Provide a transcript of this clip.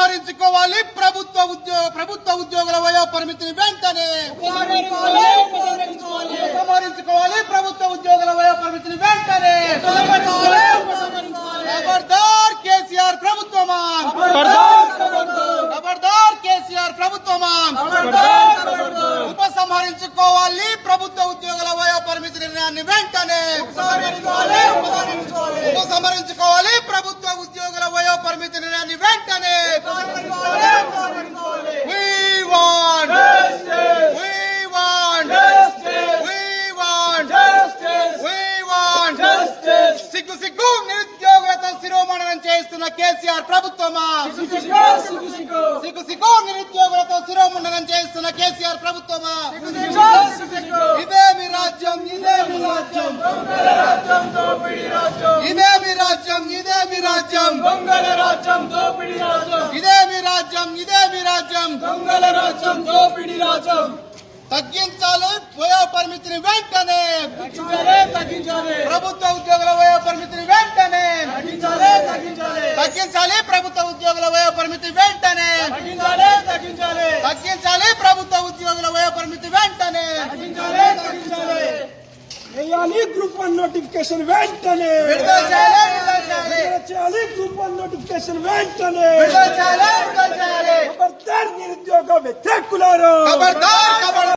ఉపసంహరించుకోవాలి ప్రభుత్వ ఉద్యోగుల వయో పరిమితిని వెంటనే ఉపసంహరించుకోవాలి ప్రభుత్వ ఉద్యోగుల వయో పరిమితిని వెంటనే ఖబర్దార్ కేసీఆర్ ప్రభుత్వమా ఖబర్దార్ కేసీఆర్ ప్రభుత్వమా ఉపసంహరించుకోవాలి ప్రభుత్వ ఉద్యోగుల వయో పరిమితి నిర్ణయాన్ని వెంటనే ఉపసంహరించుకోవాలి ప్రభుత్వ ఉద్యోగుల వయో పరిమితి నిర్ణయాన్ని వెంటనే సిగ్గు నిరుద్యోగులతో శిరోమణనం చేస్తున్న కేసీఆర్ ప్రభుత్వమా సిగ్గు నిరుద్యోగులతో శిరోమణనం చేస్తున్న కేసీఆర్ ప్రభుత్వమా ఇదే మీ రాజ్యం ఇదే మీ రాజ్యం ఇదే మీ రాజ్యం ఇదే మీ రాజ్యం దొంగల రాజ్యం దోపిడీ రాజ్యం ఇదే మీ రాజ్యం ఇదే మీ రాజ్యం దొంగల రాజ్యం దోపిడీ రాజ్యం తగ్గించాలి వయో పరిమితిని వెంటనే తగ్గించాలి ప్రభుత్వ ఉద్యోగుల వయో పరిమితిని వెంటనే తగ్గించాలి ప్రభుత్వ ఉద్యోగుల వయో పరిమితి వెంటనే తగ్గించాలి ప్రభుత్వ ఉద్యోగుల వయో పరిమితి వెంటనే వేయాలి గ్రూప్ 1 నోటిఫికేషన్ వెంటనే విడుదల చేయాలి గ్రూప్ 1 నోటిఫికేషన్ వెంటనే విడుదల చేయాలి ఖబర్దార్ నిరుద్యోగ వ్యతిరేకులారా ఖబర్దార్